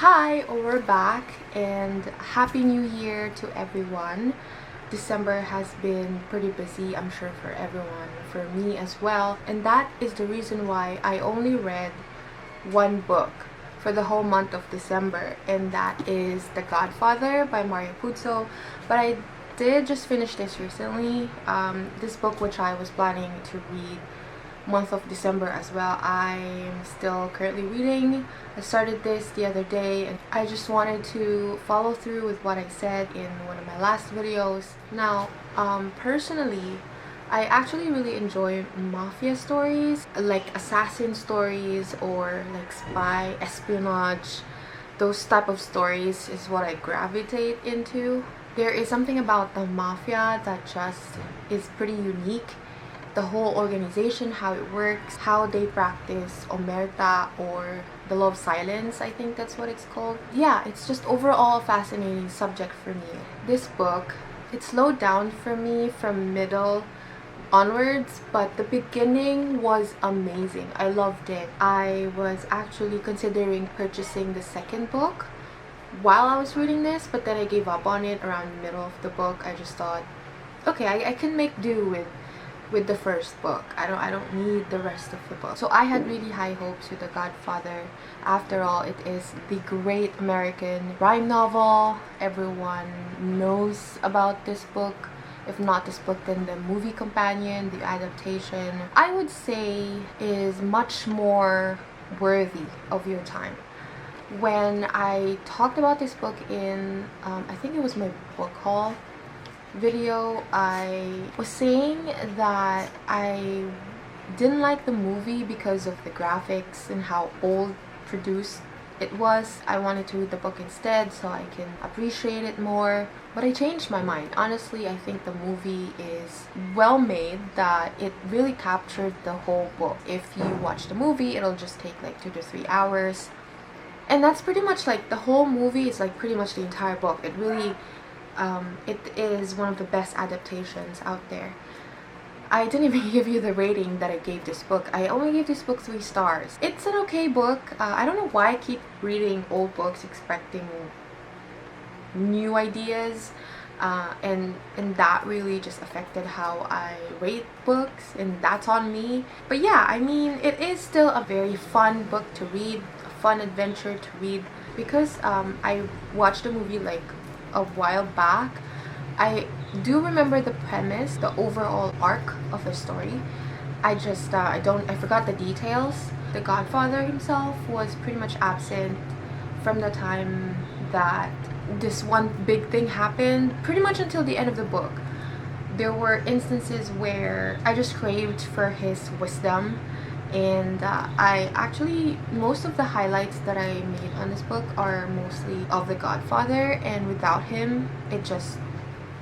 Hi, we're back and Happy New Year to everyone. December has been pretty busy, I'm sure, for everyone, for me as well, and that is the reason why I only read one book for the whole month of December, and that is The Godfather by Puzo. But I did just finish this recently. This book, which I was planning to read month of December as well, I'm still currently reading. I started this the other day and I just wanted to follow through with what I said in one of my last videos. Now, personally, I actually really enjoy mafia stories, like assassin stories or like spy, espionage. Those type of stories is what I gravitate into. There is something about the mafia that just is pretty unique. The whole organization, how it works, how they practice omerta or the law of silence, I think that's what it's called. Yeah, it's just overall a fascinating subject for me. This book, it slowed down for me from middle onwards, but the beginning was amazing. I loved it. I was actually considering purchasing the second book while I was reading this, but then I gave up on it around the middle of the book. I just thought, okay, I can make do with the first book. I don't need the rest of the book. So I had really high hopes with The Godfather. After all, it is the great American crime novel. Everyone knows about this book. If not this book, then the movie companion, the adaptation, I would say is much more worthy of your time. When I talked about this book in, I think it was my book haul video, I was saying that I didn't like the movie because of the graphics and how old produced it was. I wanted to read the book instead so I can appreciate it more, but I changed my mind. Honestly, I think the movie is well made, that it really captured the whole book. If you watch the movie, it'll just take like 2 to 3 hours, and that's pretty much like the whole movie is like pretty much the entire book. It really it is one of the best adaptations out there. I didn't even give you the rating that I gave this book. I only gave this book 3 stars. It's an okay book. I don't know why I keep reading old books expecting new ideas, and that really just affected how I rate books, and that's on me. But yeah, I mean, it is still a very fun book to read, a fun adventure to read, because I watched the movie like a while back. I do remember the premise, the overall arc of the story. I forgot the details. The Godfather himself was pretty much absent from the time that this one big thing happened, pretty much until the end of the book. There were instances where I just craved for his wisdom, and I actually, most of the highlights that I made on this book are mostly of The Godfather, and without him it just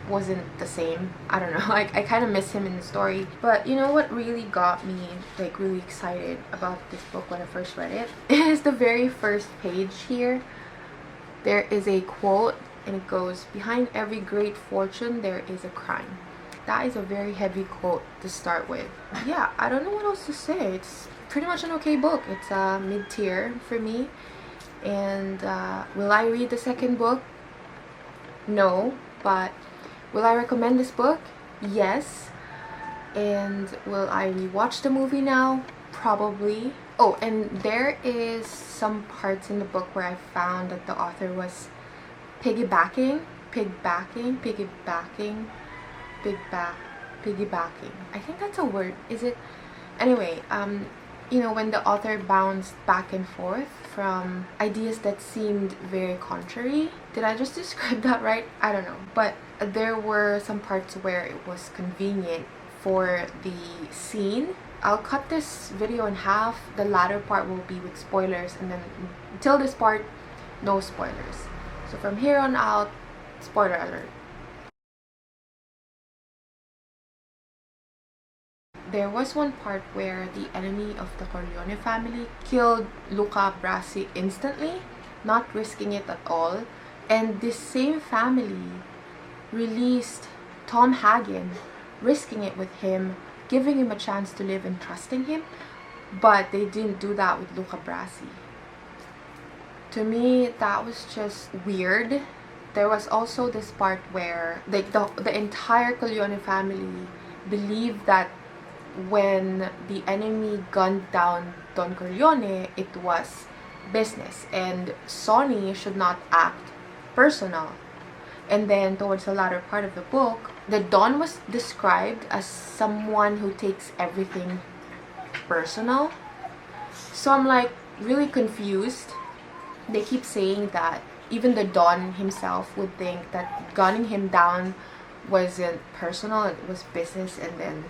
wasn't the same. I don't know, I kind of miss him in the story. But you know what really got me like really excited about this book when I first read it is the very first page here. There is a quote and it goes, "Behind every great fortune there is a crime." That is a very heavy quote to start with. Yeah, I don't know what else to say. It's pretty much an okay book. It's mid-tier for me. And will I read the second book? No. But will I recommend this book? Yes. And will I rewatch the movie now? Probably. Oh, and there is some parts in the book where I found that the author was piggybacking. I think that's a word. Is it? Anyway, you know, when the author bounced back and forth from ideas that seemed very contrary. Did I just describe that right? I don't know. But there were some parts where it was convenient for the scene. I'll cut this video in half. The latter part will be with spoilers, and then until this part, no spoilers. So from here on out, spoiler alert. There was one part where the enemy of the Corleone family killed Luca Brasi instantly, not risking it at all. And this same family released Tom Hagen, risking it with him, giving him a chance to live and trusting him. But they didn't do that with Luca Brasi. To me, that was just weird. There was also this part where like the entire Corleone family believed that when the enemy gunned down Don Corleone, it was business and Sonny should not act personal. And then towards the latter part of the book, the Don was described as someone who takes everything personal. So I'm like really confused. They keep saying that even the Don himself would think that gunning him down wasn't personal, it was business, and then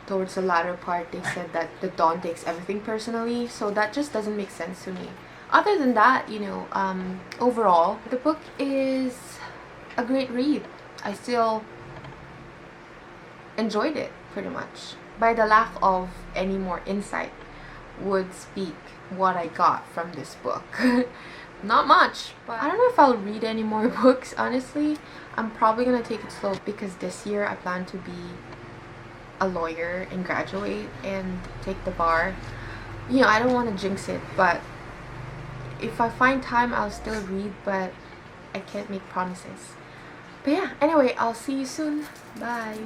towards the latter part they said that the Don takes everything personally. So that just doesn't make sense to me. Other than that, you know, overall the book is a great read. I still enjoyed it pretty much. By the lack of any more insight would speak what I got from this book. Not much, but I don't know if I'll read any more books, honestly. I'm probably gonna take it slow because this year I plan to be a lawyer and graduate and take the bar. You know, I don't want to jinx it, but if I find time I'll still read, but I can't make promises. But yeah, anyway, I'll see you soon. Bye.